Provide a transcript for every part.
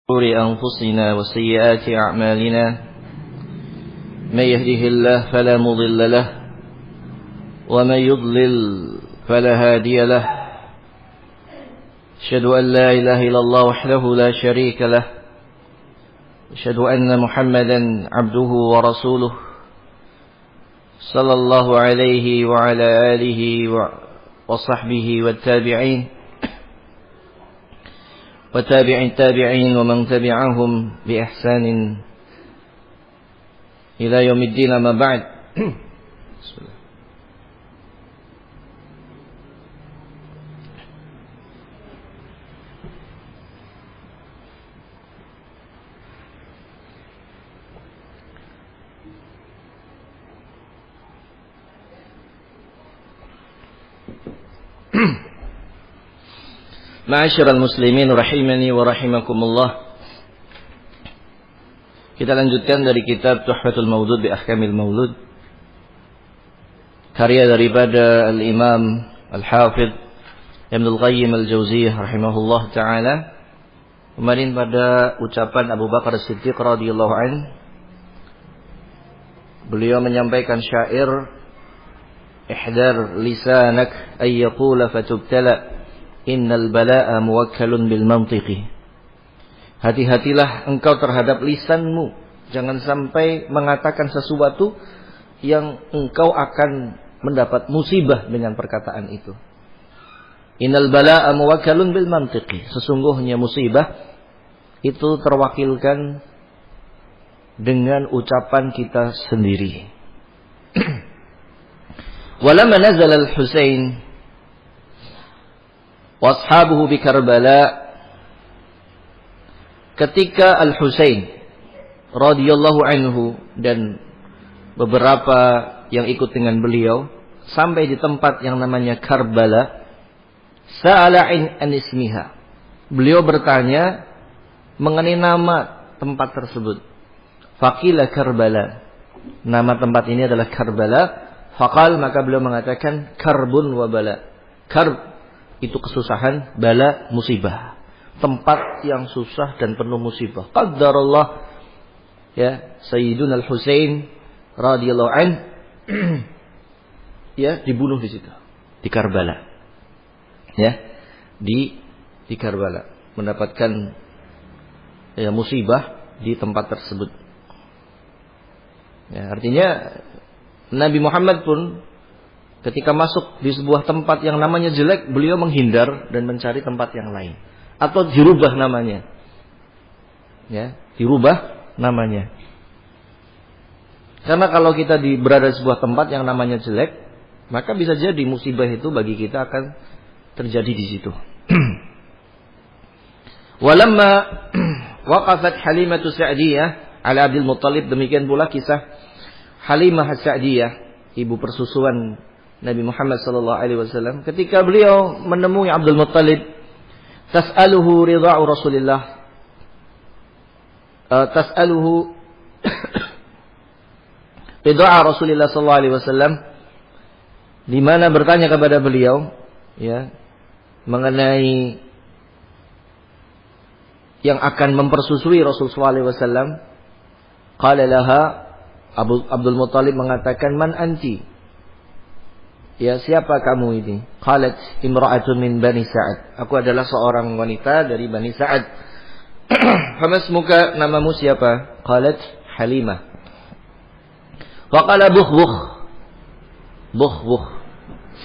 شرور أنفسنا وسيئات أعمالنا من يهده الله فلا مضل له ومن يضلل فلا هادي له. أشهد أن لا إله إلا الله وحده لا شريك له. أشهد أن محمدا عبده ورسوله صلى الله عليه وعلى آله وصحبه والتابعين التابعين ومن تبعهم بإحسان إلى يوم الدين. أما بعد. بسم الله. Ma'asyiral muslimin rahimani wa rahimakumullah. Kita lanjutkan dari kitab Tuhfatul Maudud bi Ahkamil Maulud, karya daripada Al-Imam Al-Hafidh Ibnul Qayyim Al-Jauziyah rahimahullah taala. Kemarin pada ucapan Abu Bakar As-Siddiq radhiyallahu an, beliau menyampaikan syair, ihdar lisanak ay yaqula fatubtala innal bala'a muwakkalun bil mantiqi. Hati-hatilah engkau terhadap lisanmu, jangan sampai mengatakan sesuatu yang engkau akan mendapat musibah dengan perkataan itu. Innal bala'a muwakkalun bil mantiqi. Sesungguhnya musibah itu terwakilkan dengan ucapan kita sendiri. Walamma nazala al-Husain washabuhu bi Karbala, ketika Al-Husain radhiyallahu anhu dan beberapa yang ikut dengan beliau sampai di tempat yang namanya Karbala, sa'ala an ismiha, beliau bertanya mengenai nama tempat tersebut. Faqila Karbala, nama tempat ini adalah Karbala. Faqal, maka beliau mengatakan karbun wa bala. Karb itu kesusahan, bala musibah, tempat yang susah dan penuh musibah. Qaddarallah, ya, Sayyiduna Al-Husain radhiyallahu an ya, dibunuh di situ, di Karbala. Ya, di Karbala mendapatkan ya musibah di tempat tersebut. Ya, artinya Nabi Muhammad pun ketika masuk di sebuah tempat yang namanya jelek, beliau menghindar dan mencari tempat yang lain, atau dirubah namanya. Ya, dirubah namanya. Karena kalau kita berada di sebuah tempat yang namanya jelek, maka bisa jadi musibah itu bagi kita akan terjadi di situ. Walamma waqafat Halimah Sa'diyah ala Abdul Muttalib, demikian pula kisah Halimah As-Sa'diyah, ibu persusuan Nabi Muhammad sallallahu alaihi wasallam, ketika beliau menemui Abdul Muttalib, tas'aluhu ridha'u Rasulillah, tas'aluhu ridha'a Rasulillah sallallahu alaihi wasallam, di mana bertanya kepada beliau ya mengenai yang akan mempersusui Rasul sallallahu alaihi wasallam. Qala laha, Abdul Muttalib mengatakan, man anti, ya, siapa kamu ini? Qalat imra'atun min Bani Sa'ad, aku adalah seorang wanita dari Bani Sa'ad. Famasmuka, namamu siapa? Qalat Halimah. Wa qala bukhbukh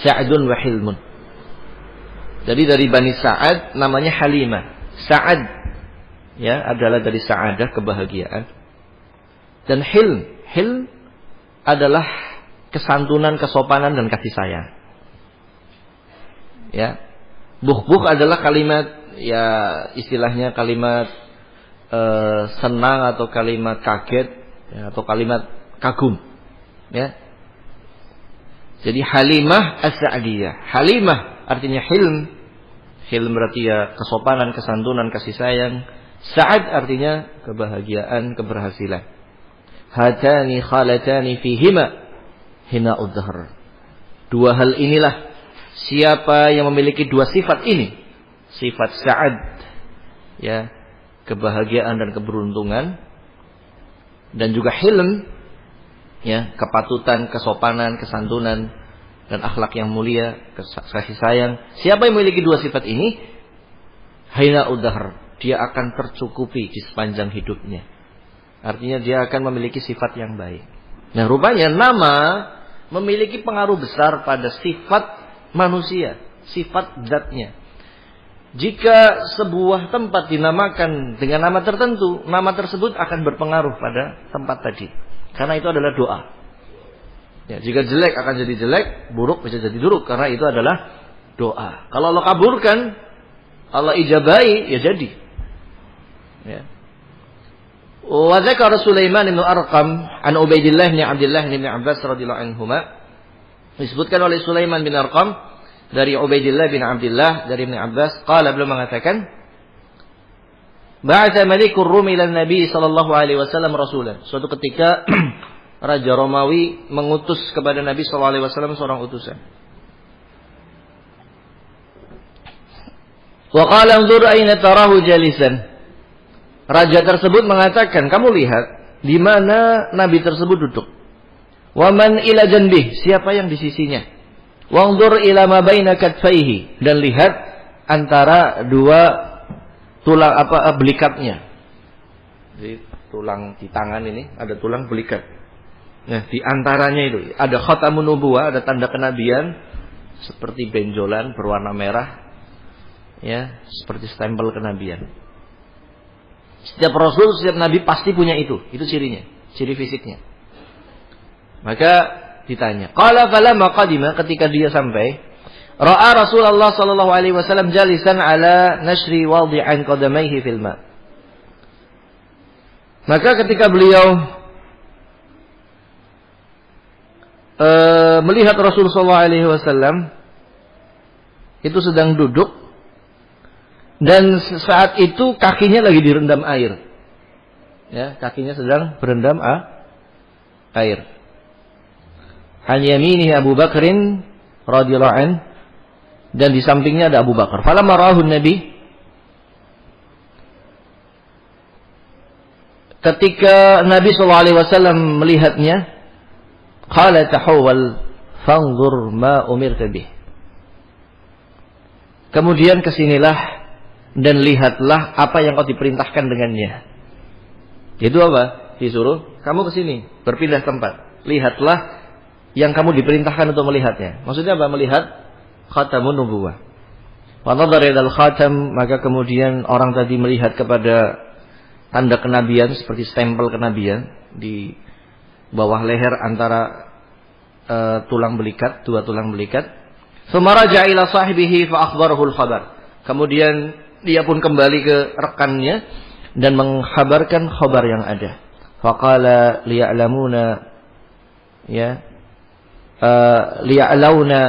Sa'dun wa Hilmun. Jadi dari Bani Sa'ad namanya Halimah. Sa'ad ya adalah dari sa'adah, kebahagiaan. Dan Hilm adalah kesantunan, kesopanan dan kasih sayang. Ya. Bukhbukh adalah kalimat, ya istilahnya kalimat senang atau kalimat kaget, ya, atau kalimat kagum. Ya. Jadi Halimah As-Sa'diyah. Halimah artinya Hilm. Hilm berarti ya kesopanan, kesantunan, kasih sayang. Sa'ad artinya kebahagiaan, keberhasilan. Hatani khalatani fihima hina'ud dhahr. Dua hal inilah, siapa yang memiliki dua sifat ini, sifat Sa'ad, ya, kebahagiaan dan keberuntungan, dan juga hilm, ya, kepatutan, kesopanan, kesantunan, dan akhlak yang mulia, kasih sayang. Siapa yang memiliki dua sifat ini, haina udhar, dia akan tercukupi di sepanjang hidupnya. Artinya dia akan memiliki sifat yang baik. Nah, rupanya nama memiliki pengaruh besar pada sifat manusia, sifat zatnya. Jika sebuah tempat dinamakan dengan nama tertentu, nama tersebut akan berpengaruh pada tempat tadi. Karena itu adalah doa. Ya, jika jelek akan jadi jelek, buruk bisa jadi buruk, karena itu adalah doa. Kalau Allah kabulkan, Allah ijabahi, ya jadi. Ya. Wa dzakara Sulaiman bin Arqam an Ubaidillah bin Abdullah bin Abbas radhiyallahu anhuma. Disebutkan oleh Sulaiman bin Arqam dari Ubaidillah bin Abdullah dari Ibn Abbas, qala, beliau mengatakan, ba'atha Malikur Rum ila Nabi sallallahu alaihi wasallam rasulan. Suatu ketika Raja Romawi mengutus kepada Nabi sallallahu alaihi wasallam seorang utusan. Wa qala anzur aina tarahu jalisan. Raja tersebut mengatakan, kamu lihat di mana Nabi tersebut duduk. Wa man ila janbih, siapa yang di sisinya. Wa anzur ila ma baina katfaihi, dan lihat antara dua tulang belikatnya. Jadi tulang di tangan ini ada tulang belikat. Nah, di antaranya itu ada khatamun nubuwah, ada tanda kenabian seperti benjolan berwarna merah. Ya, seperti stempel kenabian. Setiap rasul, setiap nabi pasti punya itu cirinya, ciri fisiknya. Maka ditanya, qala falamma qadima, ketika dia sampai, ra'a Rasulullah sallallahu alaihi wasallam jalisan ala nashri wadi'an qadamaihi fil ma'. Maka ketika beliau melihat Rasul sallallahu alaihi wasallam itu sedang duduk, dan saat itu kakinya lagi direndam air. Ya, kakinya sedang berendam air. An yaminihi Abu Bakrin radhiyallahu an, dan di sampingnya ada Abu Bakar. Falamma ra'ahu Nabi, ketika Nabi sallallahu alaihi wasallam melihatnya, qala tahawwal fanzur ma umirta bih. Kemudian kesinilah dan lihatlah apa yang kau diperintahkan dengannya. Itu apa? Disuruh kamu kesini, berpindah tempat. Lihatlah yang kamu diperintahkan untuk melihatnya. Maksudnya apa? Melihat khatamun nubuwah. Wa nadhara ilal khatam, maka kemudian orang tadi melihat kepada tanda kenabian seperti stempel kenabian di bawah leher antara tulang belikat, dua tulang belikat. Tsumma raja'a ila sahibihi fa akhbarahu al-khabar. Kemudian dia pun kembali ke rekannya dan mengkhabarkan khabar yang ada. Faqala liya'lamuna, ya, liya'launa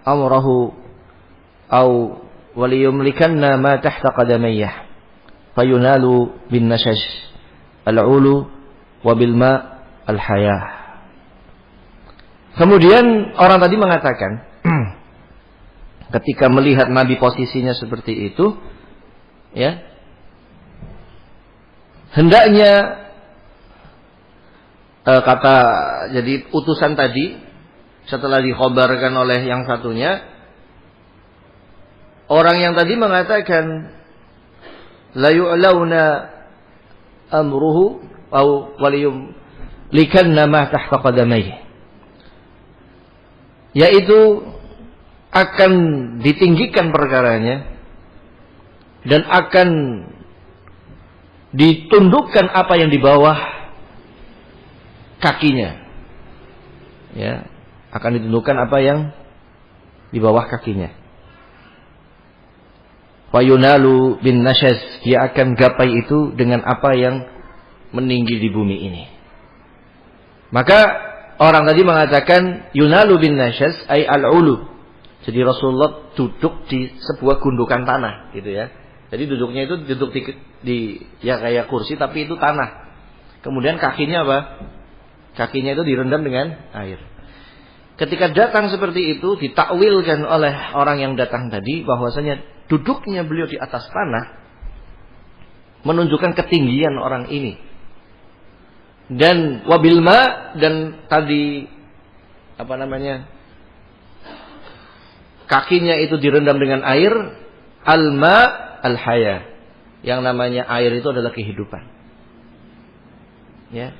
amrahu aw waliyumlikanna ma tahta qadamayya fayunalu bin nashash al-ulu wa bil ma al-hayah. Kemudian orang tadi mengatakan, ketika melihat Nabi posisinya seperti itu, ya, hendaknya jadi utusan tadi setelah dikhabarkan oleh yang satunya, orang yang tadi mengatakan la yu'launa amruhu aw waliyum likanna ma tahta qadamayhi, yaitu akan ditinggikan perkaranya dan akan ditundukkan apa yang di bawah kakinya. Ya, akan ditundukkan apa yang di bawah kakinya. Fayunalu bin nashaz, dia akan gapai itu dengan apa yang meninggi di bumi ini. Maka orang tadi mengatakan yunalu bin nashaz ay al-ulu. Jadi Rasulullah duduk di sebuah gundukan tanah, gitu ya. Jadi duduknya itu duduk di ya kayak kursi, tapi itu tanah. Kemudian kakinya apa? Kakinya itu direndam dengan air. Ketika datang seperti itu, ditakwilkan oleh orang yang datang tadi bahwasanya duduknya beliau di atas tanah menunjukkan ketinggian orang ini. Dan wabil ma, dan tadi kakinya itu direndam dengan air, al-ma al-haya. Yang namanya air itu adalah kehidupan. Ya.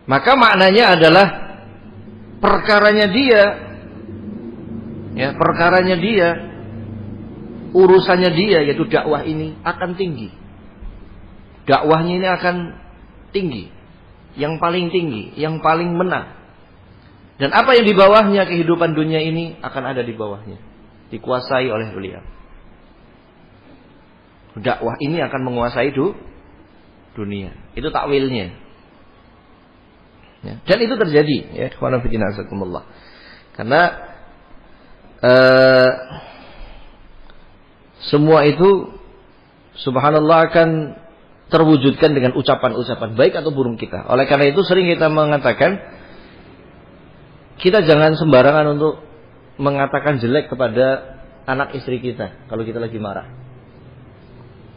Maka maknanya adalah perkaranya dia, urusannya dia, yaitu dakwah ini akan tinggi. Dakwahnya ini akan tinggi, yang paling tinggi, yang paling menang. Dan apa yang di bawahnya, kehidupan dunia ini akan ada di bawahnya, dikuasai oleh beliau. Dakwah ini akan menguasai dunia. Itu takwilnya. Ya. Dan itu terjadi, ya, karena semua itu subhanallah akan terwujudkan dengan ucapan-ucapan baik atau buruk kita. Oleh karena itu sering kita mengatakan, kita jangan sembarangan untuk mengatakan jelek kepada anak istri kita kalau kita lagi marah.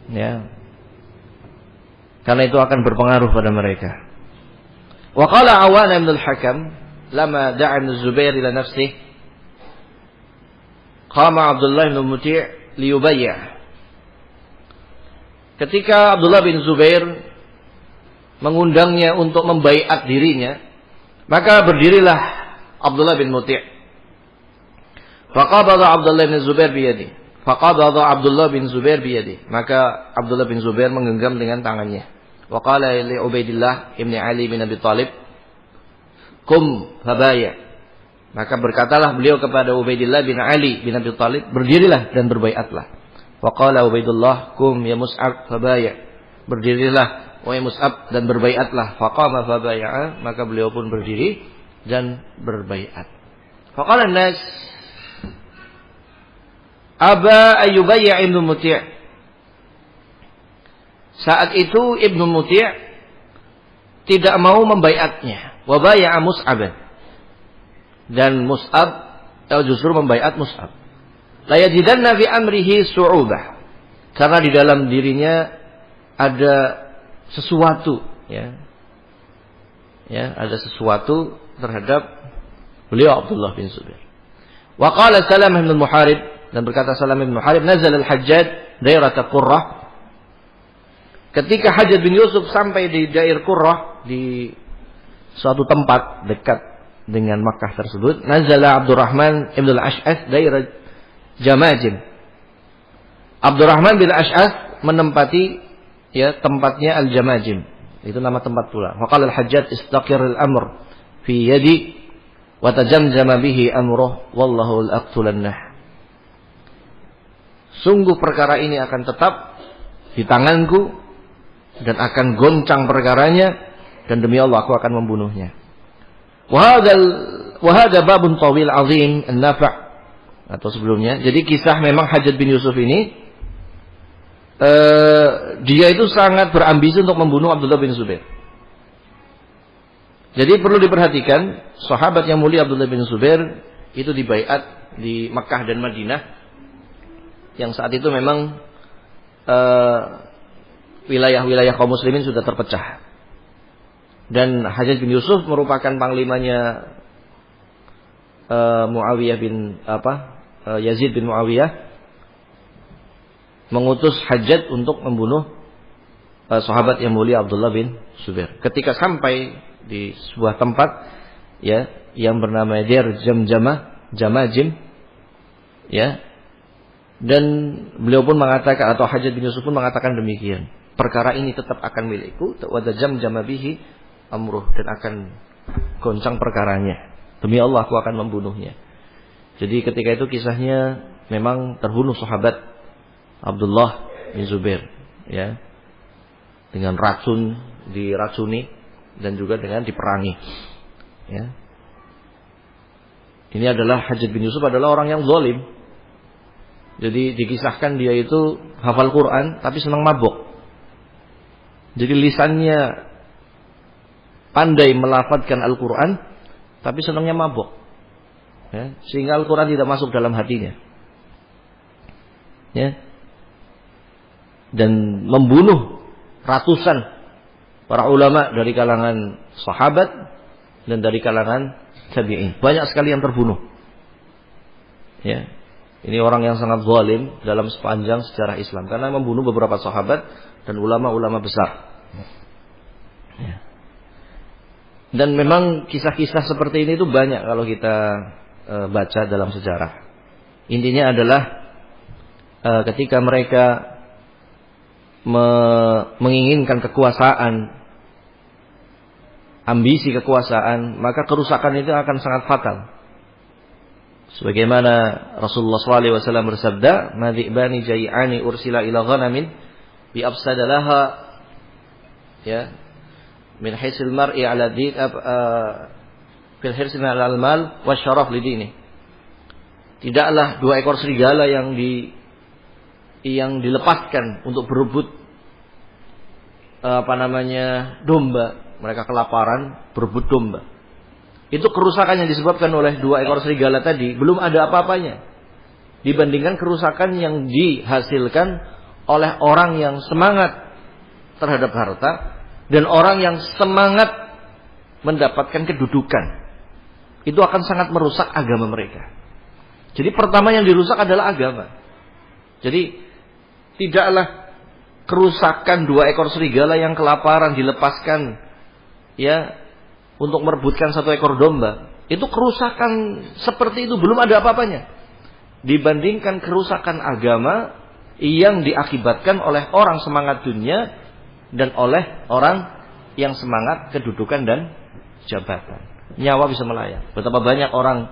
Ya. Karena itu akan berpengaruh pada mereka. Wa qala Awan bin al-Hakam lama da'a Ibn Zubair ila nafsihi qama Abdullah bin Muti' liyubayya. Ketika Abdullah bin Zubair mengundangnya untuk membaiat dirinya, maka berdirilah Abdullah bin Muti'. Faqabada Abdullah bin Zubair biyadi. Maka Abdullah bin Zubair menggenggam dengan tangannya. Wa qala li Ubaidillah ibn Ali bin Abi Thalib, "Qum fabaya." Maka berkatalah beliau kepada Ubaidillah bin Ali bin Abi Thalib, "Berdirilah dan berbaiatlah." Wa qala Ubaidullah, "Qum ya Mus'ab fabaya." Berdirilah wahai Mus'ab dan berbaiatlah. Faqama fabaya'a, maka beliau pun berdiri dan berbaiat. Faqala an-nas, "Aba ayyubayya Ibnu Muti'." Saat itu Ibnu Muti' tidak mau membaiatnya. Wa bai'a Mus'ab. Dan Mus'ab justru membaiat Mus'ab. La yajidanna fi amrihi su'ubah. Karena di dalam dirinya ada sesuatu, ya. Ya, ada sesuatu terhadap beliau Abdullah bin Zubair. Wa qala Salam bin Muharib, dan berkata Salam bin Muharib, "Nazal al-Hajjaj daerah Qurrah." Ketika Hajjaj bin Yusuf sampai di daerah Qurrah, di suatu tempat dekat dengan Makkah tersebut, nazala Abdurrahman ibn al-Ash'ath daerah Jamajim. Abdurrahman bin Ash'ath menempati, ya, tempatnya Al-Jamajim. Itu nama tempat pula. Faqala al-Hajjaj, "Istaqir al-amr fi yadi wa tajamjama bihi amruh wallahu al-aqtulannah." Sungguh perkara ini akan tetap di tanganku dan akan goncang perkaranya, dan demi Allah aku akan membunuhnya. Wa hadha babun tawil azim an-nafa', atau sebelumnya. Jadi kisah memang Hajjaj bin Yusuf ini dia itu sangat berambisi untuk membunuh Abdullah bin Zubair. Jadi perlu diperhatikan, sahabat yang mulia Abdullah bin Zubair itu dibaiat di Makkah dan Madinah, yang saat itu memang wilayah-wilayah kaum muslimin sudah terpecah. Dan Hajjaj bin Yusuf merupakan panglimanya Muawiyah bin Yazid bin Muawiyah, mengutus Hajjaj untuk membunuh sahabat yang mulia Abdullah bin Zubair. Ketika sampai di sebuah tempat, ya, yang bernama Dair Jamajim, ya, dan beliau pun mengatakan, atau Hajjaj bin Yusuf pun mengatakan demikian, perkara ini tetap akan milikku, wa tajamjama bihi amruh, dan akan goncang perkaranya, demi Allah aku akan membunuhnya. Jadi ketika itu kisahnya memang terbunuh sahabat Abdullah bin Zubair, ya, dengan racun, diracuni, dan juga dengan diperangi, ya. Ini adalah Hajjaj bin Yusuf adalah orang yang zalim. Jadi dikisahkan dia itu hafal Quran tapi senang mabuk. Jadi lisannya pandai melafadzkan Al-Quran tapi senangnya mabuk, ya, sehingga Al-Quran tidak masuk dalam hatinya, ya. dan membunuh ratusan para ulama dari kalangan sahabat dan dari kalangan tabi'in. Banyak sekali yang terbunuh. Ya. Ini orang yang sangat zalim dalam sepanjang sejarah Islam karena membunuh beberapa sahabat dan ulama-ulama besar. Ya. Dan memang kisah-kisah seperti ini itu banyak kalau kita baca dalam sejarah. Intinya adalah ketika mereka menginginkan kekuasaan, ambisi kekuasaan, maka kerusakan itu akan sangat fatal. Sebagaimana Rasulullah SAW bersabda, "Madhibani jai'ani ursila ila ghanamin bi afsadalaha ya min hisil mar'i ala din fil hirsi ala al-mal wa syaraf li dini." Tidaklah 2 ekor serigala yang dilepaskan untuk berebut domba. Mereka kelaparan berebut domba. Itu kerusakan yang disebabkan oleh 2 ekor serigala tadi belum ada apa-apanya dibandingkan kerusakan yang dihasilkan oleh orang yang semangat terhadap harta dan orang yang semangat mendapatkan kedudukan. Itu akan sangat merusak agama mereka. Jadi pertama yang dirusak adalah agama. Jadi tidaklah kerusakan 2 ekor serigala yang kelaparan dilepaskan ya untuk merebutkan 1 ekor domba. Itu kerusakan seperti itu belum ada apa-apanya dibandingkan kerusakan agama yang diakibatkan oleh orang semangat dunia dan oleh orang yang semangat kedudukan dan jabatan. Nyawa bisa melayang. Betapa banyak orang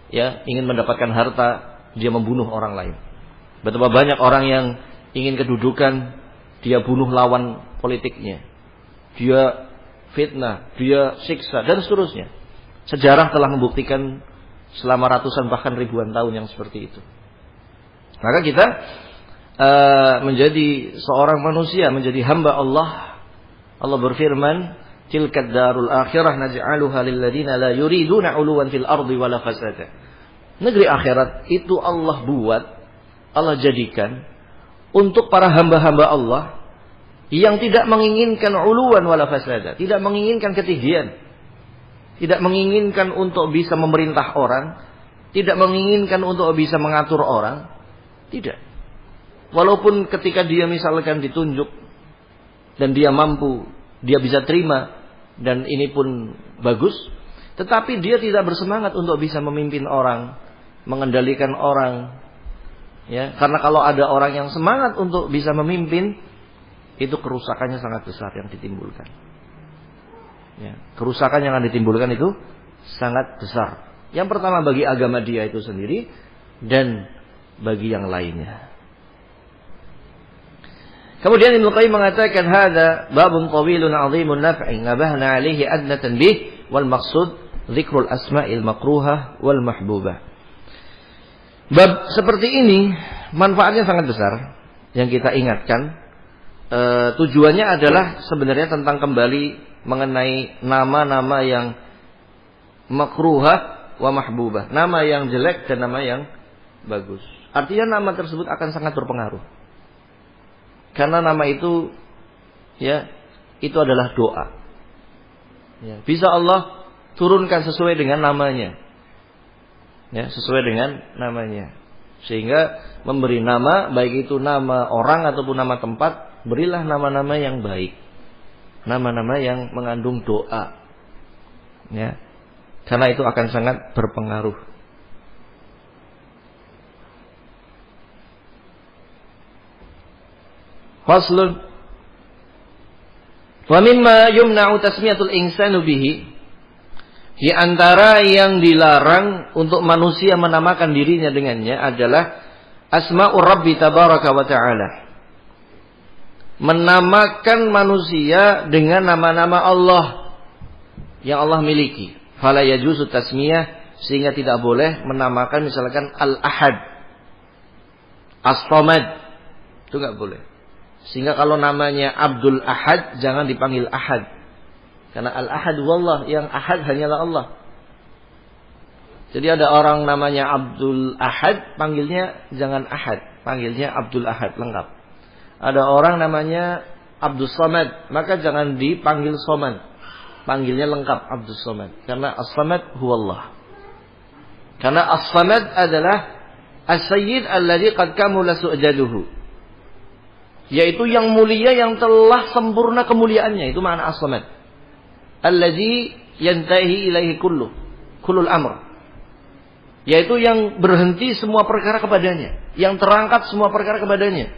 ya ingin mendapatkan harta, dia membunuh orang lain. Betapa banyak orang yang ingin kedudukan, dia bunuh lawan politiknya. Dia fitnah, dia siksa dan seterusnya. Sejarah telah membuktikan selama ratusan bahkan ribuan tahun yang seperti itu. Maka kita menjadi seorang manusia, menjadi hamba Allah. Allah berfirman, "Tilkad darul akhirah naj'aluha lil ladzina la yuriduna 'uluwan fil ardi wala fasada." Negeri akhirat itu Allah buat, Allah jadikan untuk para hamba-hamba Allah yang tidak menginginkan 'uluwan wala fasada, tidak menginginkan ketinggian, tidak menginginkan untuk bisa memerintah orang, tidak menginginkan untuk bisa mengatur orang, tidak. Walaupun ketika dia misalkan ditunjuk dan dia mampu, dia bisa terima dan ini pun bagus, tetapi dia tidak bersemangat untuk bisa memimpin orang, mengendalikan orang. Ya, karena kalau ada orang yang semangat untuk bisa memimpin, itu kerusakannya sangat besar yang ditimbulkan. Ya, kerusakan yang akan ditimbulkan itu sangat besar. Yang pertama bagi agama dia itu sendiri dan bagi yang lainnya. Kemudian Ibnu Qayyim mengatakan hadza babun tawilun 'azimun naf'i nabahna 'alaihi adnatan bih wal maqsud dzikrul asma'il makruhah wal mahbubah. Bab seperti ini manfaatnya sangat besar yang kita ingatkan. Tujuannya adalah sebenarnya tentang kembali mengenai nama-nama yang makruhah wa mahbubah, nama yang jelek dan nama yang bagus. Artinya nama tersebut akan sangat berpengaruh. Karena nama itu ya itu adalah doa. Ya, bisa Allah turunkan sesuai dengan namanya. Ya, sesuai dengan namanya. Sehingga memberi nama, baik itu nama orang ataupun nama tempat, berilah nama-nama yang baik. Nama-nama yang mengandung doa. Ya. Karena itu akan sangat berpengaruh. Faslun. Wa mimma yumna'u tasmiyatul insanu bihi. Di antara yang dilarang untuk manusia menamakan dirinya dengannya adalah asma'ur Rabbi tabaraka wa ta'ala. Menamakan manusia dengan nama-nama Allah yang Allah miliki. Fala yajuzu tasmiyah, sehingga tidak boleh menamakan misalkan Al-Ahad, As-Samad. Itu enggak boleh. Sehingga kalau namanya Abdul Ahad jangan dipanggil Ahad. Karena Al-Ahad wallah, yang Ahad hanyalah Allah. Jadi ada orang namanya Abdul Ahad, panggilnya jangan Ahad, panggilnya Abdul Ahad lengkap. ada orang namanya Abdus Samad, maka jangan dipanggil Somad. Panggilnya lengkap Abdus Samad. Karena As-Samad huwallah. Karena As-Samad adalah As-Sayyid alladhi qad kamula su'jaduhu. Yaitu yang mulia yang telah sempurna kemuliaannya. Itu makna As-Samad. Alladhi yantahi ilaihi kullul amr. Yaitu yang berhenti semua perkara kepadanya. Yang terangkat semua perkara kepadanya.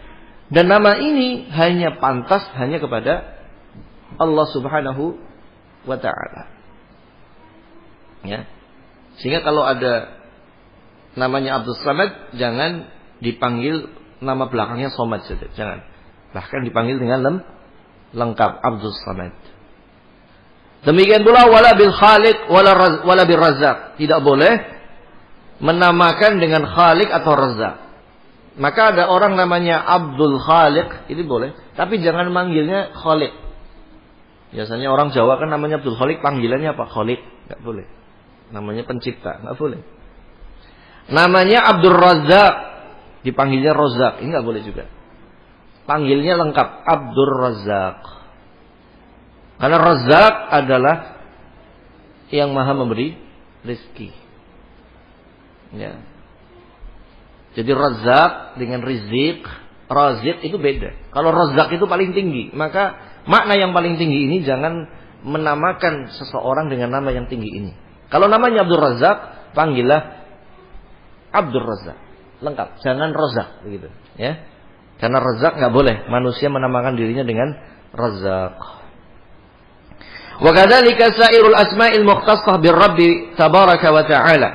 Dan nama ini hanya pantas hanya kepada Allah Subhanahu wa ta'ala. Ya. Sehingga kalau ada namanya Abdus Samad, jangan dipanggil nama belakangnya Somad saja. Jangan. Bahkan dipanggil dengan lengkap Abdus Samad. Demikian pula wala bil Khaliq wala bil Razzaq. Tidak boleh menamakan dengan Khaliq atau Razzaq. Maka ada orang namanya Abdul Khaliq, itu boleh. Tapi jangan manggilnya Khaliq. Biasanya orang Jawa kan namanya Abdul Khaliq, panggilannya apa? Khaliq. Enggak boleh. Namanya pencipta, enggak boleh. Namanya Abdul Razzaq, dipanggilnya Razzaq, ini enggak boleh juga. Panggilnya lengkap Abdul Razzaq. Karena Razzaq adalah yang Maha memberi rezeki. Ya. Jadi Razzaq dengan Rizq, Raziq itu beda. Kalau Razzaq itu paling tinggi, maka makna yang paling tinggi ini jangan menamakan seseorang dengan nama yang tinggi ini. Kalau namanya Abdul Razzaq, panggillah Abdul Razzaq. Lengkap, jangan Razzaq begitu, ya. Karena Razzaq enggak boleh manusia menamakan dirinya dengan Razzaq. Wa kadzalika sairul asma'il mukhtassah bir-Rabb tabaraka wa ta'ala.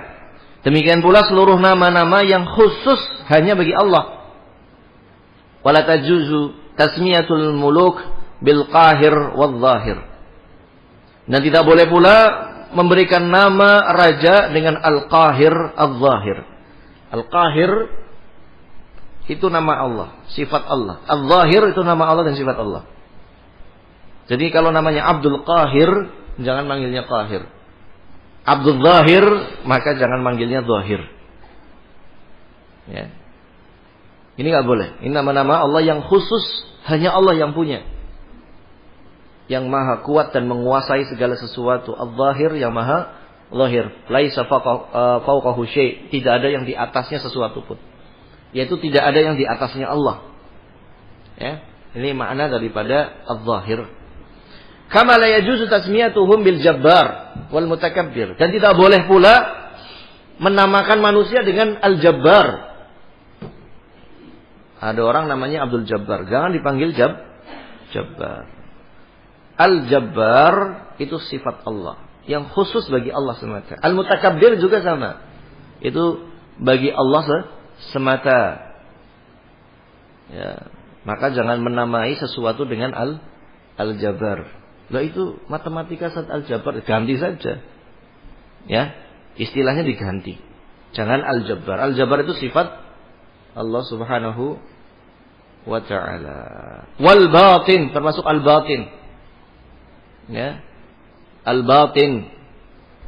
Demikian pula seluruh nama-nama yang khusus hanya bagi Allah. Wala tajuzu tasmiyatul muluk bil qahir wal zahir. Dan tidak boleh pula memberikan nama raja dengan al-qahir al-zahir. Al-qahir itu nama Allah, sifat Allah. Al-zahir itu nama Allah dan sifat Allah. Jadi kalau namanya Abdul Qahir, jangan manggilnya Qahir. Abdul Zahir, maka jangan manggilnya Zahir. Ya. Ini enggak boleh. Ini nama-nama Allah yang khusus, hanya Allah yang punya. Yang maha kuat dan menguasai segala sesuatu. Al-Zahir yang maha zahir. Laisa fawqahu syai'. Tidak ada yang di atasnya sesuatu pun. Yaitu tidak ada yang di atasnya Allah. Ya. Ini makna daripada Al-Zahir. Kama la yajuzu tasmiyatuhum bil Jabbar wal Mutakabbir. Dan tidak boleh pula menamakan manusia dengan Al-Jabbar. Ada orang namanya Abdul Jabbar. Jangan dipanggil Jabbar. Al-Jabbar itu sifat Allah yang khusus bagi Allah semata. Al-Mutakabbir juga sama. Itu bagi Allah semata. Ya, maka jangan menamai sesuatu dengan Al-Jabbar. Lah itu matematika saat Al-Jabbar, ganti saja. Ya, istilahnya diganti. Jangan Al-Jabbar. Al-Jabbar itu sifat Allah Subhanahu wa ta'ala. Wal batin, termasuk al-batin. Ya. Al-batin.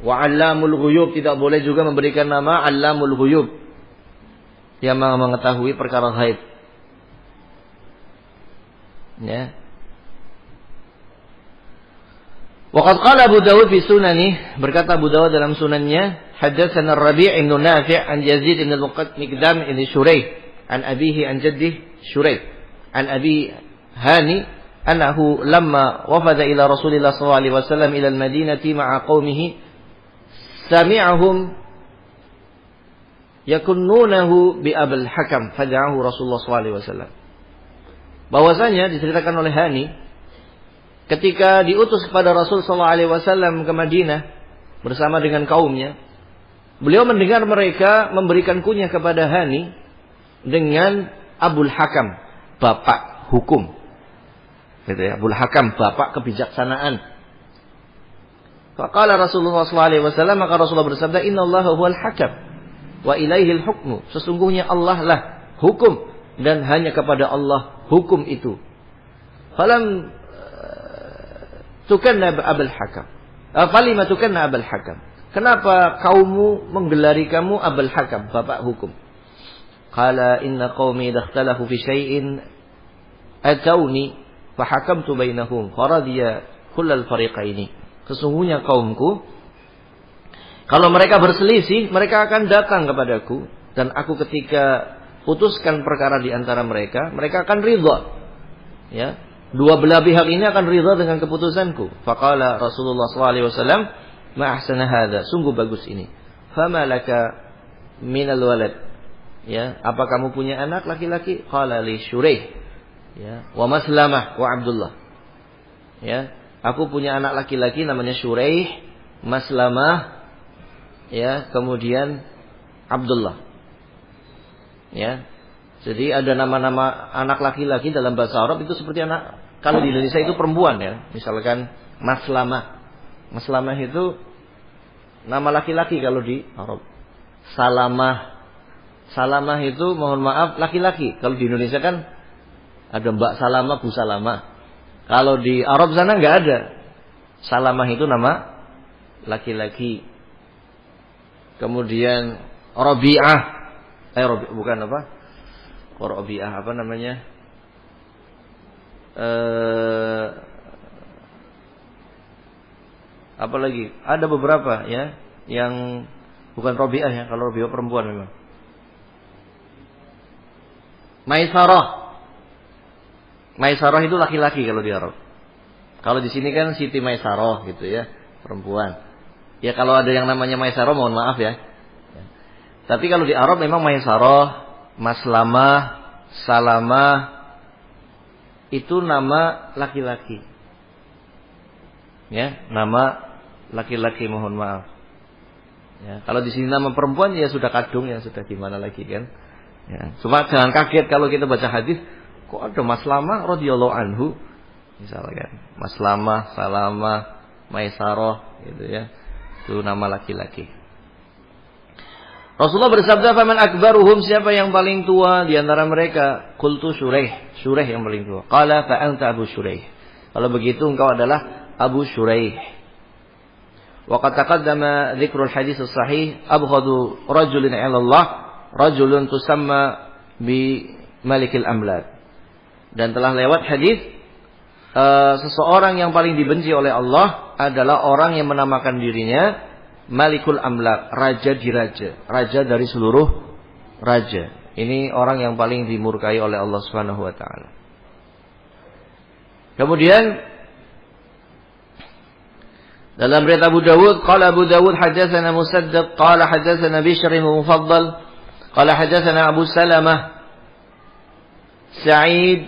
Wa 'allamul ghuyub, tidak boleh juga memberikan nama 'allamul ghuyub. Yang mengetahui perkara ghaib. Ya. Waqad qala Abu Dawud fi sunani, berkata Abu Dawud dalam sunannya, haddatsana Rabi' bin Nafi' an Yazid bin Al-Miqdam bin Shuraih an abihi an jaddih Shuraih an Abi Hani annahu lamma wafada ila Rasulillah sallallahu alaihi wasallam ila al-Madinati ma'a qaumihi sami'ahum yakunnunahu bi Abul Hakam fada'ahu Rasulullah sallallahu alaihi wasallam. Bahwasanya diceritakan oleh Hani ketika diutus kepada Rasul sallallahu alaihi wasallam ke Madinah bersama dengan kaumnya, beliau mendengar mereka memberikan kunyah kepada Hani dengan Abul Hakam, bapak hukum. Gitu ya, Abul Hakam, bapak kebijaksanaan. Faqala Rasulullah sallallahu alaihi wasallam, maka Rasulullah bersabda, "Innallaha huwal hakam wa ilaihil hukmu." Sesungguhnya Allah lah hukum dan hanya kepada Allah hukum itu. Falam tukanna Abul Hakam. Falima tukanna Abul Hakam. Kenapa kaummu menggelari kamu Abul Hakam, bapak hukum? Qala inna qaumi idza ikhtalafu fi syai'in atauni fahakamtu bainahum faradiya kullal fariqaini. Sesungguhnya kaumku, kalau mereka berselisih, mereka akan datang kepadaku, dan aku ketika putuskan perkara di antara mereka, mereka akan ridha. Ya, dua belah pihak ini akan ridha dengan keputusanku. Faqala Rasulullah SAW, ma ahsana hadza, sungguh bagus ini. Fama laka minal walad, ya, apa kamu punya anak laki-laki? Qala li Shuraih, ya, wa Maslamah wa Abdullah. Ya, aku punya anak laki-laki namanya Shuraih, Maslamah, ya, kemudian Abdullah. Ya. Jadi ada nama-nama anak laki-laki dalam bahasa Arab itu seperti anak, kalau di Indonesia itu perempuan, ya. Misalkan Maslamah. Maslamah itu nama laki-laki kalau di Arab. Salamah. Salamah itu mohon maaf laki-laki. Kalau di Indonesia kan ada Mbak Salamah, Bu Salamah. Kalau di Arab sana nggak ada. Salamah itu nama laki-laki. Kemudian Rabi'ah. Bukan apa? Rabi'ah apa namanya? Apa lagi? Ada beberapa, ya, yang bukan Rabi'ah, ya. Kalau Rabi'ah perempuan memang. Maisarah. Maisarah itu laki-laki kalau di Arab. Kalau di sini kan Siti Maisarah gitu, ya, perempuan. Ya kalau ada yang namanya Maisarah mohon maaf, ya. Tapi kalau di Arab memang Maisarah, Maslamah, Salamah itu nama laki-laki. Ya, nama laki-laki mohon maaf. Ya, kalau di sini nama perempuan ya sudah kadung, ya sudah gimana lagi kan. Ya, cuma jangan kaget kalau kita baca hadis kok ada Maslamah radhiyallahu anhu misalkan. Maslamah, Salamah, Maisarah gitu, ya. Itu nama laki-laki. Rasulullah bersabda, "Faman akbaruhum, siapa yang paling tua di antara mereka?" Qultu Shuraih, Shuraih yang paling tua. Qala fa anta Abu Shuraih. Kalau begitu engkau adalah Abu Shuraih. Wa qad taqaddama dzikrul hadits as-sahih abghadu rajulin 'ala Allah rajulun tusamma bi malikil amlak. Dan telah lewat hadis seseorang yang paling dibenci oleh Allah adalah orang yang menamakan dirinya Malikul Amlak, raja di raja, raja dari seluruh raja. Ini orang yang paling dimurkai oleh Allah Subhanahu wa taala. Kemudian dalam riwayat Abu Dawud, qala Abu Dawud hadatsana Musaddad, qala hadatsana Bishr bin Mufaddal, qala hadatsana Abu Salamah Sa'id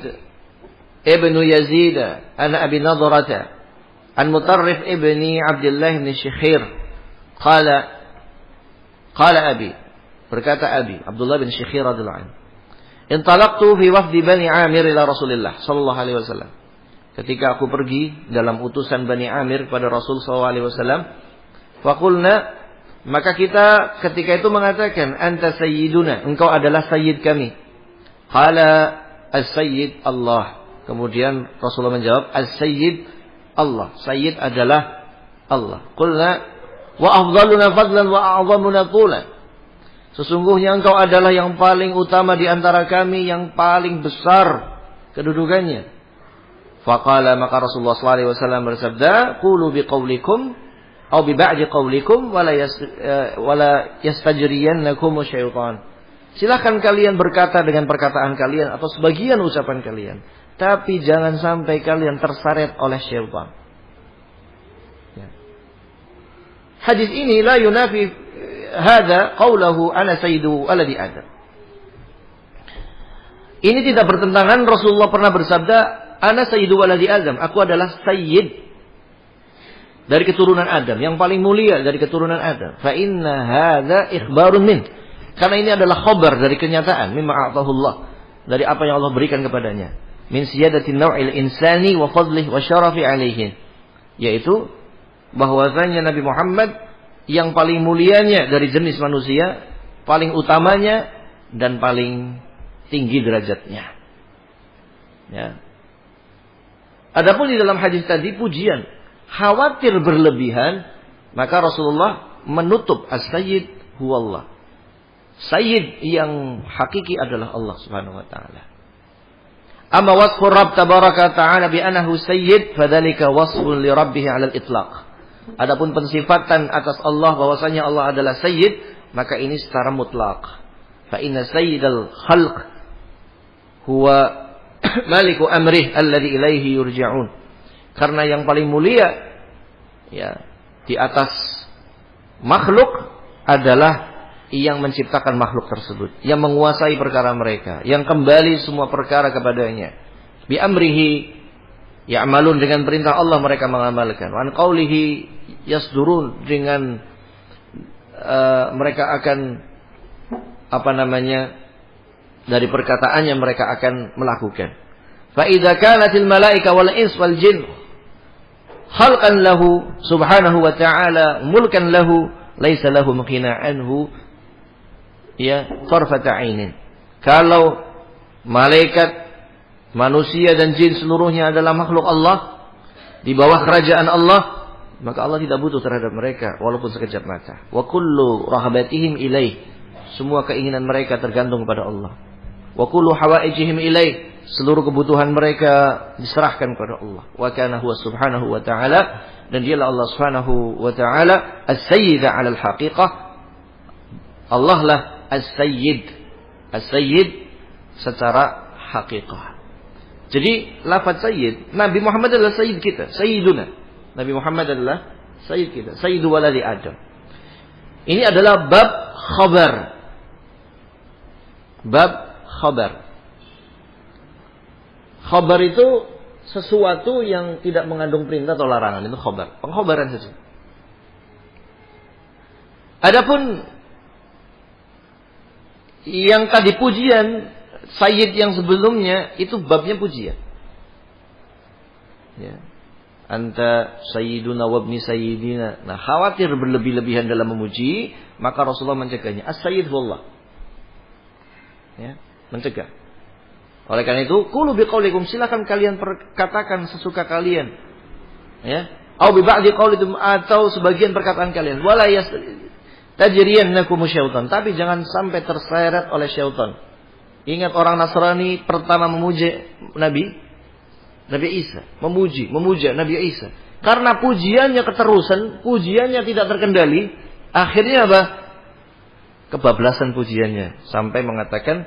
ibn Yazid an Abi Nadrata an Mutarrif ibni Abdullah bin Syikhir. Qala Abi, berkata Abi Abdullah bin Syikhir radhiyallahu anhu, intalaqtu fi wafdi Bani Amir ila Rasulillah sallallahu alaihi wasallam. Ketika aku pergi dalam utusan Bani Amir kepada Rasul sallallahu alaihi wasallam, faqulna, maka kita ketika itu mengatakan, anta sayyiduna, engkau adalah sayyid kami. Qala as-sayyid Allah. Kemudian Rasulullah menjawab, as-sayyid Allah. Sayyid adalah Allah. Qulna wa afdaluna fadlan wa a'zamuna tulan. Sesungguhnya engkau adalah yang paling utama di antara kami, yang paling besar kedudukannya. Faqala, maka Rasulullah sallallahu alaihi wasallam bersabda, qulu biqaulikum aw bi ba'di qaulikum wa la yastajriyannakum syaitan. Silakan kalian berkata dengan perkataan kalian atau sebagian ucapan kalian, tapi jangan sampai kalian terseret oleh syaitan. Hadis ini la yunafi hadza qaulahu ana sayyidu alladhi adam. Ini tidak bertentangan Rasulullah pernah bersabda, ana sayyidu alladhi adam, aku adalah sayyid dari keturunan Adam, yang paling mulia dari keturunan Adam. Fa inna hadza ikhbarun min. Karena ini adalah khabar dari kenyataan, mimma a'tahullah, dari apa yang Allah berikan kepadanya. Min siyadatin naw'il insani wa fadlihi wa syarafi alaihi. Yaitu bahwasanya Nabi Muhammad yang paling mulianya dari jenis manusia, paling utamanya dan paling tinggi derajatnya. Ya. Adapun di dalam hadis tadi pujian, khawatir berlebihan, maka Rasulullah menutup as-sayyid huwallah. Sayyid yang hakiki adalah Allah Subhanahu wa taala. Amma wasfu Rabb tabaraka ta'ala bi annahu sayyid fadzalika wasfun li rabbih 'ala al-itlaq. Adapun pensifatan atas Allah bahwasanya Allah adalah sayyid, maka ini secara mutlak. Fa inna sayyidal khalq huwa maliku amrih alladhi ilaihi yurja'un. Karena yang paling mulia ya di atas makhluk adalah yang menciptakan makhluk tersebut, yang menguasai perkara mereka, yang kembali semua perkara kepadanya. Bi amrihi ya'malun, dengan perintah Allah mereka mengamalkan. Wa an qaulihi yasdurun, dengan mereka akan dari perkataannya mereka akan melakukan. Fa idza kanatil malaika wal ins wal jin khalqan lahu subhanahu wa ta'ala mulkan lahu laisa lahu maqina anhu ya tarfata ainin. Kalau malaikat, manusia dan jin seluruhnya adalah makhluk Allah di bawah kerajaan Allah, maka Allah tidak butuh terhadap mereka walaupun sekejap mata. Wa kullu rahabatihim ilaih, semua keinginan mereka tergantung kepada Allah. Wa kullu hawaijihim ilaih, seluruh kebutuhan mereka diserahkan kepada Allah. Wa kana huwa subhanahu wa ta'ala, dan dialah Allah subhanahu wa ta'ala as-sayyid 'ala al-haqiqah. Allah lah as-sayyid, as-sayyid secara hakikah. Jadi lafaz sayyid, Nabi Muhammad adalah sayyid kita, sayyiduna. Nabi Muhammad adalah sayyid kita, sayyidu waladi Adam. Ini adalah bab khabar. Bab khabar. Khabar itu sesuatu yang tidak mengandung perintah atau larangan, itu khabar, pengkhabaran saja. Adapun yang tadi pujian sayyid yang sebelumnya itu babnya pujian. Ya. Anta sayyiduna wabni sayyidina. Nah, khawatir berlebih-lebihan dalam memuji, maka Rasulullah mencegahnya. As-sayyid wallah. Ya, mencegah. Oleh karena itu, qulu biqaulikum, silakan kalian perkatakan sesuka kalian. Ya. Au bi ba'di qaulikum, atau sebagian perkataan kalian. Wala tajriyannakum syaitan, tapi jangan sampai terseret oleh syaitan. Ingat orang Nasrani pertama memuji Nabi Isa, memuja Nabi Isa. Karena pujiannya keterusan, pujiannya tidak terkendali, akhirnya apa? Kebablasan pujiannya sampai mengatakan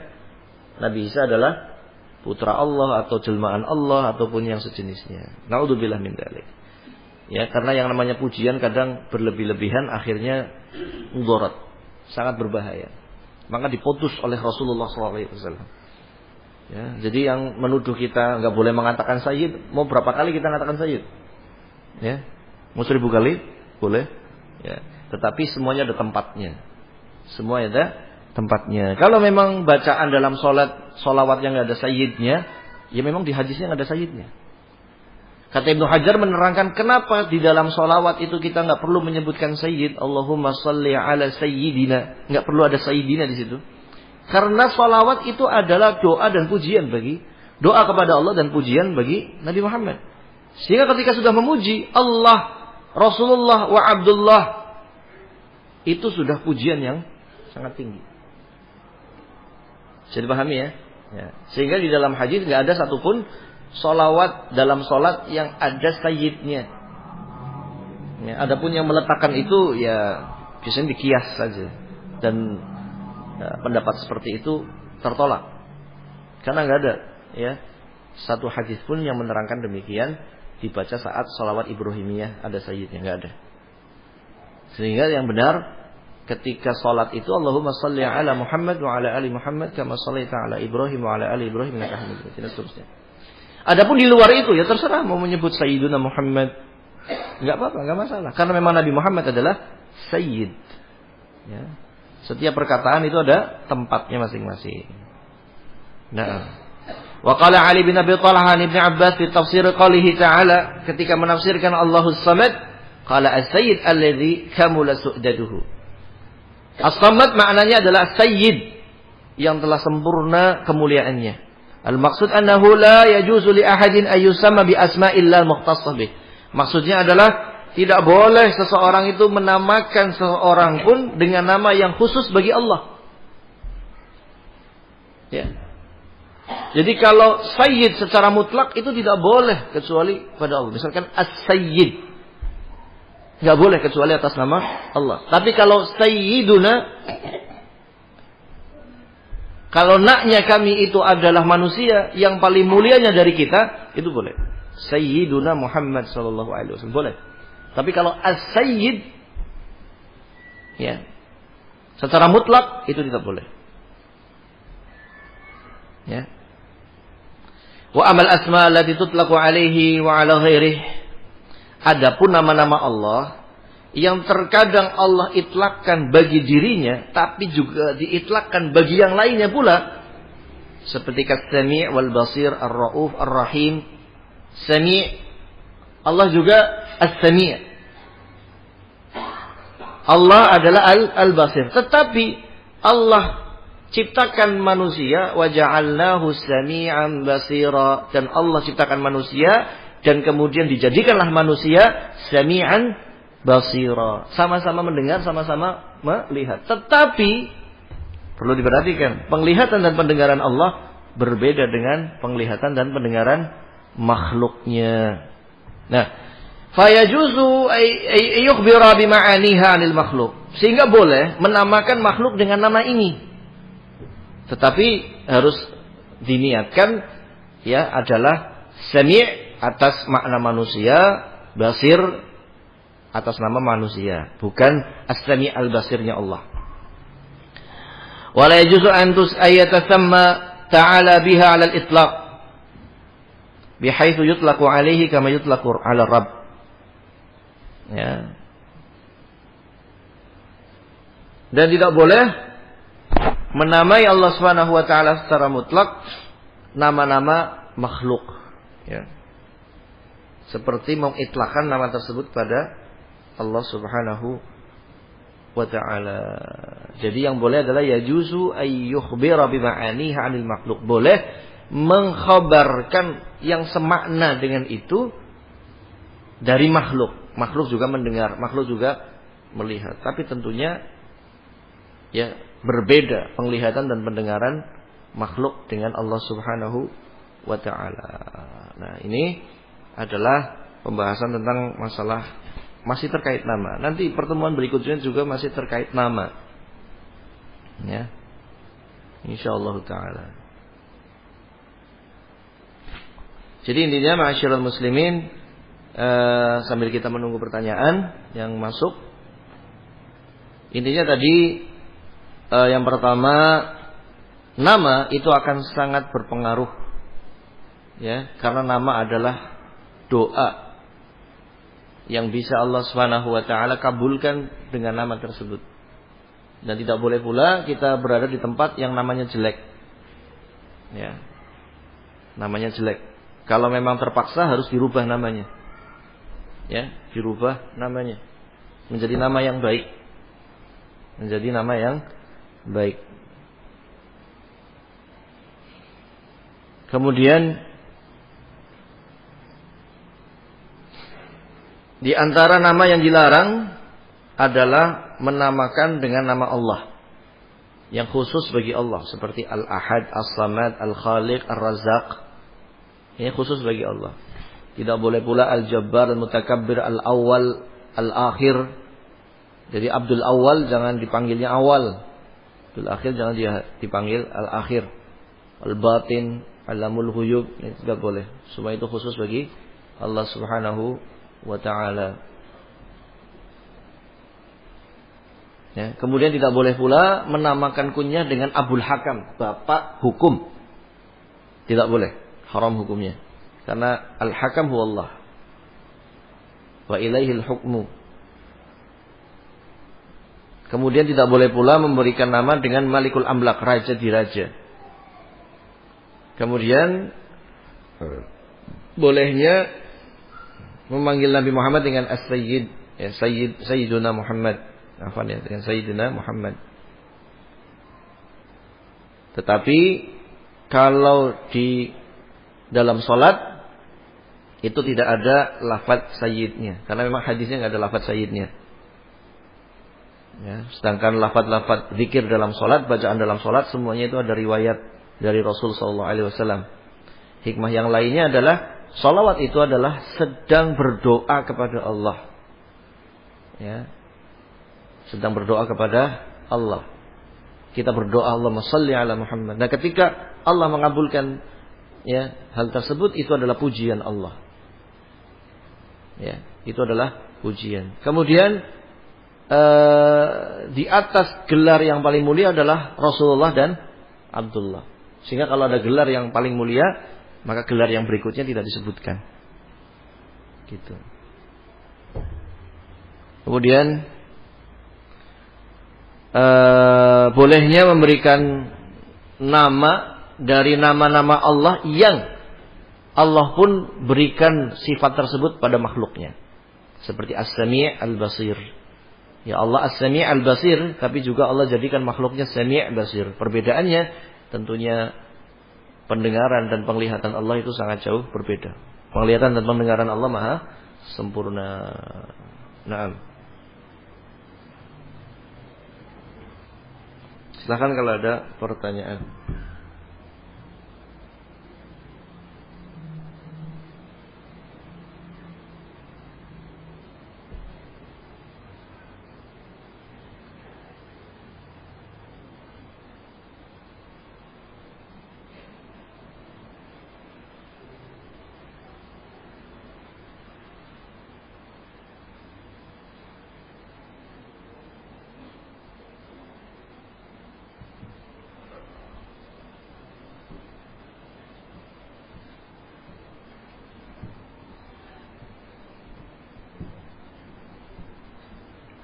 Nabi Isa adalah putra Allah atau jelmaan Allah ataupun yang sejenisnya. Naudzubillah min dzalik. Ya, karena yang namanya pujian kadang berlebih-lebihan akhirnya mudarat, sangat berbahaya. Maka diputus oleh Rasulullah SAW. Ya, jadi yang menuduh kita nggak boleh mengatakan sayyid, mau berapa kali kita mengatakan sayyid? Ya, mau 1000 kali boleh. Ya, tetapi semuanya ada tempatnya. Semua ada tempatnya. Kalau memang bacaan dalam solawat yang nggak ada sayyidnya, ya memang di hadisnya nggak ada sayyidnya. Kata Ibnu Hajar menerangkan kenapa di dalam solawat itu kita nggak perlu menyebutkan sayyid. Allahumma shalli ala sayyidina, nggak perlu ada sayyidina di situ. Karena solawat itu adalah doa dan pujian doa kepada Allah dan pujian bagi Nabi Muhammad. Sehingga ketika sudah memuji Allah, Rasulullah wa Abdullah, itu sudah pujian yang sangat tinggi. Bisa dipahami ya? Ya. Sehingga di dalam hadis nggak ada satupun solawat dalam solat yang ada sayyidnya. Ya, adapun yang meletakkan itu ya biasanya dikias saja, dan pendapat seperti itu tertolak karena nggak ada ya satu hadis pun yang menerangkan demikian dibaca saat solawat Ibrahimiyah ada sayyidnya, nggak ada. Sehingga yang benar ketika solat itu Allahumma shalli ala Muhammad wa ala ali Muhammad kama shallaita ala Ibrahim wa ala ali Ibrahim innaka Hamidum Majid, dan seterusnya. Adapun di luar itu ya terserah mau menyebut Sayyiduna Muhammad, enggak apa-apa, enggak masalah. Karena memang Nabi Muhammad adalah Sayyid. Ya. Setiap perkataan itu ada tempatnya masing-masing. Nah, wa qala Ali bin Abi Thalib an Ibnu Abbas fi tafsir qoulihi ta'ala, ketika menafsirkan Allahus Samad, qala as-sayyid alladzi kamula su'daduhu. As-Samad maknanya adalah sayyid yang telah sempurna kemuliaannya. Al-maksud annahu la yajuzu li ahadin ayyusamma bi asma'illah mukhtassah bih. Maksudnya adalah tidak boleh seseorang itu menamakan seseorang pun dengan nama yang khusus bagi Allah. Ya. Jadi kalau sayyid secara mutlak itu tidak boleh kecuali pada Allah. Misalkan as-sayyid, nggak boleh kecuali atas nama Allah. Tapi kalau sayyiduna, kalau naknya kami itu adalah manusia yang paling mulianya dari kita, itu boleh. Sayyiduna Muhammad sallallahu alaihi wasallam boleh. Tapi kalau as-sayyid, ya, secara mutlak itu tidak boleh. Ya. Wa amal asma allati tutlaqu alaihi wa ala ghairihi. Adapun nama-nama Allah yang terkadang Allah itlakkan bagi dirinya tapi juga diitlakkan bagi yang lainnya pula, seperti As-Sami' wal Basir, Ar-Rauf, Ar-Rahim. Sami', Allah juga As-Sami'. Allah adalah Al-Basir. Tetapi Allah ciptakan manusia, wa ja'alnahu sami'an basira, dan Allah ciptakan manusia dan kemudian dijadikanlah manusia sami'an basira, sama-sama mendengar, sama-sama melihat. Tetapi perlu diperhatikan, penglihatan dan pendengaran Allah berbeda dengan penglihatan dan pendengaran makhluknya. Nah, fayajuzu ay yukhbira bima'aniha 'anil makhluk, sehingga boleh menamakan makhluk dengan nama ini. Tetapi harus diniatkan, ya, adalah sami' atas makna manusia, basir atas nama manusia, bukan as-sami' al-basirnya Allah. Wala yajuzu an ayatasamma ta'ala biha 'ala al-itlaq bihaitsu yutlaqu 'alaihi kama yutlaqu 'ala Rabb. Ya. Dan tidak boleh menamai Allah Subhanahu wa taala secara mutlak nama-nama makhluk, ya. Seperti mengitlakkan nama tersebut pada Allah Subhanahu wa taala. Jadi yang boleh adalah yajuzu ay yukhbira bi ma'aniha 'anil makhluk. Boleh mengkhabarkan yang semakna dengan itu dari makhluk. Makhluk juga mendengar, makhluk juga melihat. Tapi tentunya, ya, berbeda penglihatan dan pendengaran makhluk dengan Allah Subhanahu wa taala. Nah, ini adalah pembahasan tentang masalah masih terkait nama. Nanti pertemuan berikutnya juga masih terkait nama. Ya. Insyaallah taala. Jadi intinya ma'asyiral muslimin, sambil kita menunggu pertanyaan yang masuk, intinya tadi yang pertama, nama itu akan sangat berpengaruh, ya, karena nama adalah doa yang bisa Allah Subhanahu wa taala kabulkan dengan nama tersebut. Dan tidak boleh pula kita berada di tempat yang namanya jelek, ya, namanya jelek. Kalau memang terpaksa harus dirubah namanya, ya, dirubah namanya menjadi nama yang baik, menjadi nama yang baik. Kemudian di antara nama yang dilarang adalah menamakan dengan nama Allah yang khusus bagi Allah, seperti Al-Ahad, As-Samad, Al-Khaliq, Ar-Razzaq. Ini khusus bagi Allah. Tidak boleh pula Al-Jabbar, Al-Mutakabbir, Al-Awwal, Al-Akhir. Jadi Abdul Awwal jangan dipanggilnya awal, Abdul Akhir jangan dia dipanggil Al-Akhir. Al-Batin, Alamul Ghuyub, ini tidak boleh. Semua itu khusus bagi Allah Subhanahu wa taala. Ya, kemudian tidak boleh pula menamakan kunyah dengan Abul Hakam, bapak hukum. Tidak boleh, haram hukumnya. Karena Al-Hakam huwa Allah. Wa ilaihil hukmu. Kemudian tidak boleh pula memberikan nama dengan Malikul Amlak, raja diraja. Kemudian bolehnya memanggil Nabi Muhammad dengan As-Sayyid, ya, Sayyiduna Muhammad. Afwan, ya, dengan Sayyiduna Muhammad. Tetapi kalau di dalam salat itu tidak ada lafaz sayyidnya, karena memang hadisnya nggak ada lafaz sayyidnya. Ya, sedangkan lafaz-lafaz zikir dalam salat, bacaan dalam salat, semuanya itu ada riwayat dari Rasul sallallahu alaihi wasallam. Hikmah yang lainnya adalah salawat itu adalah sedang berdoa kepada Allah. Ya. Sedang berdoa kepada Allah. Kita berdoa Allahumma shalli ala Muhammad. Nah, ketika Allah mengabulkan ya hal tersebut, itu adalah pujian Allah. Ya, itu adalah pujian. Kemudian di atas gelar yang paling mulia adalah Rasulullah dan Abdullah. Sehingga kalau ada gelar yang paling mulia, maka gelar yang berikutnya tidak disebutkan. Gitu. Kemudian bolehnya memberikan nama dari nama-nama Allah yang Allah pun berikan sifat tersebut pada makhluknya. Seperti As-Sami' Al-Basir. Ya Allah As-Sami' Al-Basir, tapi juga Allah jadikan makhluknya Sami' Basir. Perbedaannya tentunya pendengaran dan penglihatan Allah itu sangat jauh berbeda. Penglihatan dan pendengaran Allah maha sempurna. Naam. Silakan kalau ada pertanyaan.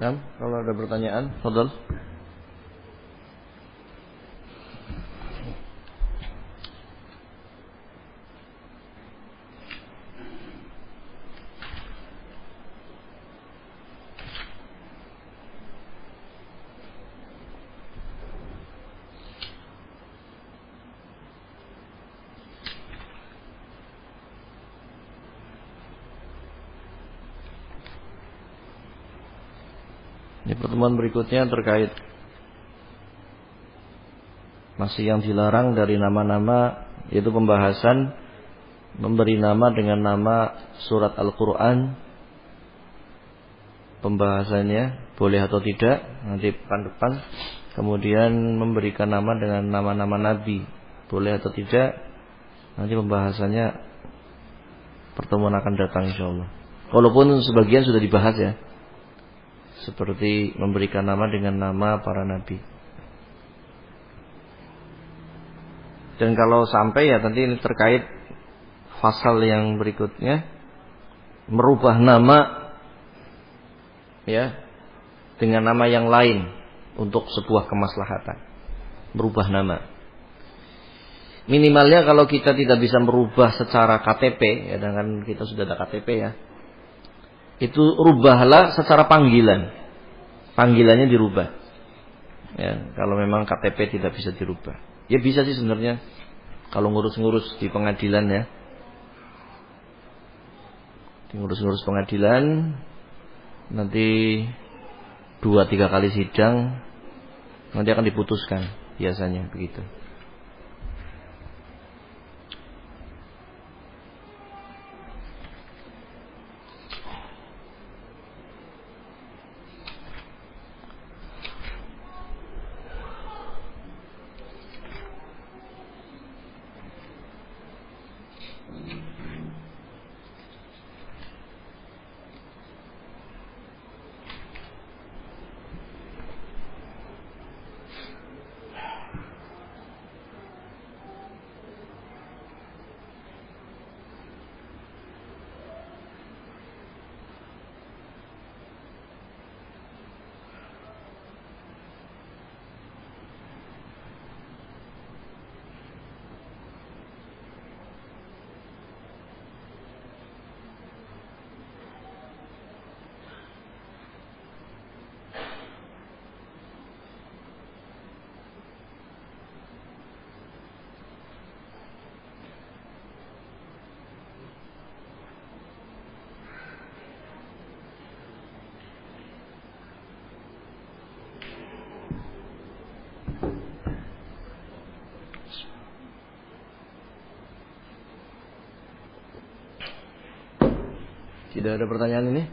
Kalau ada pertanyaan, fadhal. Ini pertemuan berikutnya terkait masih yang dilarang dari nama-nama, yaitu pembahasan memberi nama dengan nama surat Al-Quran. Pembahasannya boleh atau tidak nanti pekan depan. Kemudian memberikan nama dengan nama-nama Nabi, boleh atau tidak nanti pembahasannya pertemuan akan datang insyaallah. Walaupun sebagian sudah dibahas ya, seperti memberikan nama dengan nama para nabi. Dan kalau sampai ya nanti ini terkait pasal yang berikutnya, merubah nama ya dengan nama yang lain untuk sebuah kemaslahatan. Merubah nama. Minimalnya kalau kita tidak bisa merubah secara KTP, ya dengan kita sudah ada KTP ya, itu rubahlah secara panggilan. Panggilannya dirubah. Ya, kalau memang KTP tidak bisa dirubah. Ya bisa sih sebenarnya kalau ngurus-ngurus di pengadilan ya. Di ngurus-ngurus pengadilan nanti 2-3 kali sidang nanti akan diputuskan biasanya begitu. Tidak ada pertanyaan ini?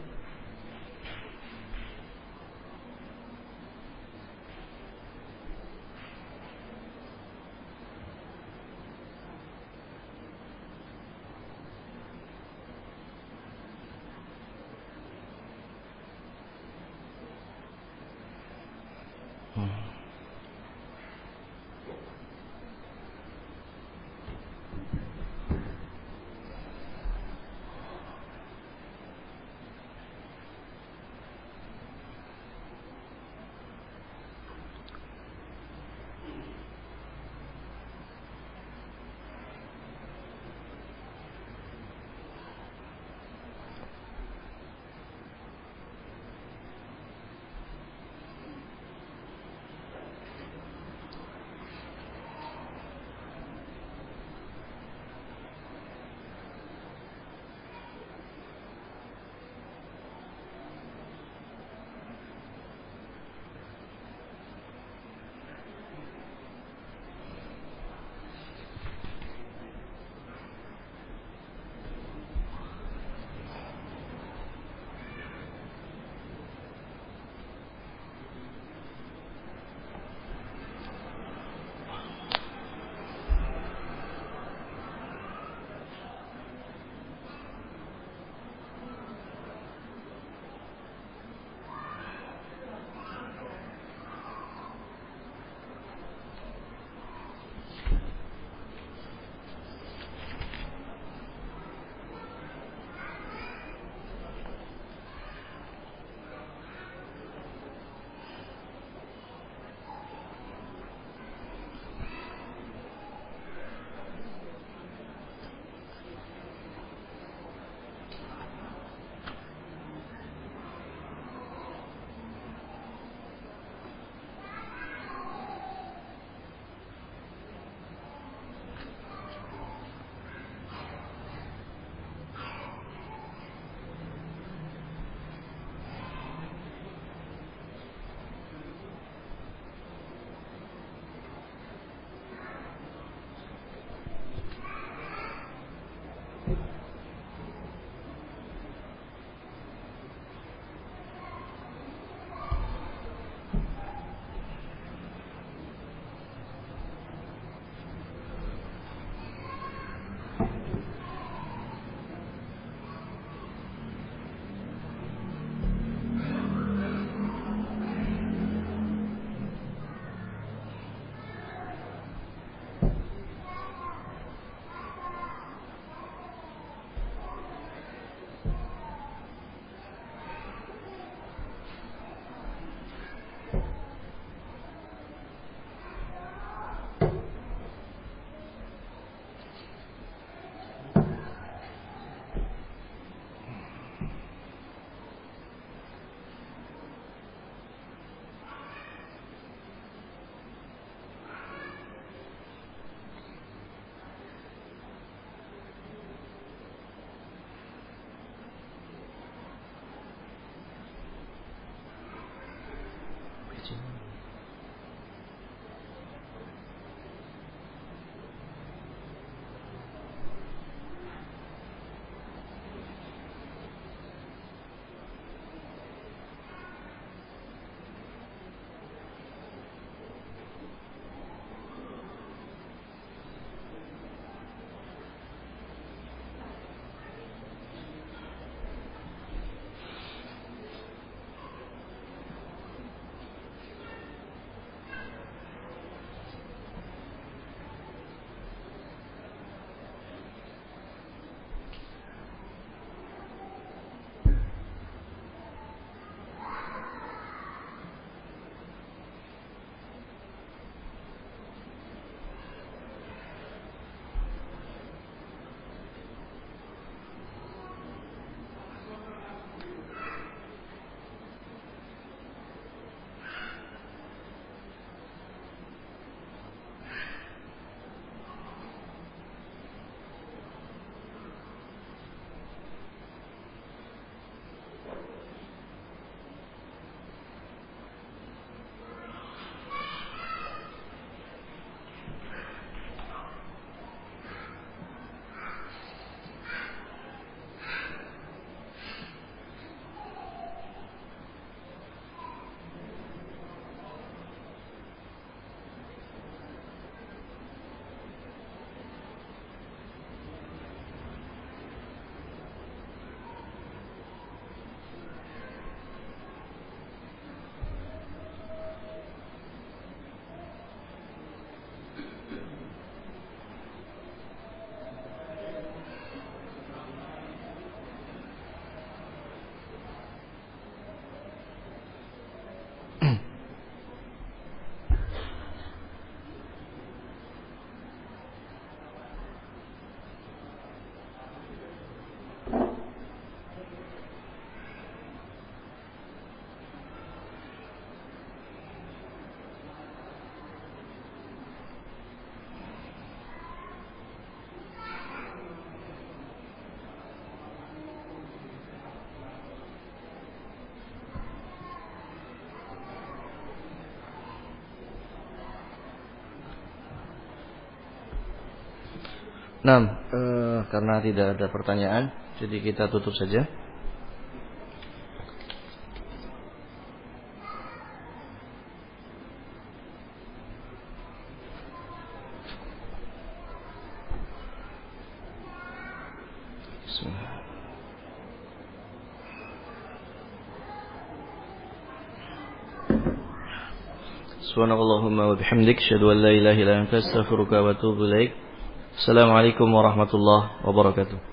Nah, karena tidak ada pertanyaan, jadi kita tutup saja. Subhanakallahumma wa bihamdik, asyhadu an la ilaha illa anta, astaghfiruka wa atubu ilaik. Assalamualaikum warahmatullahi wabarakatuh.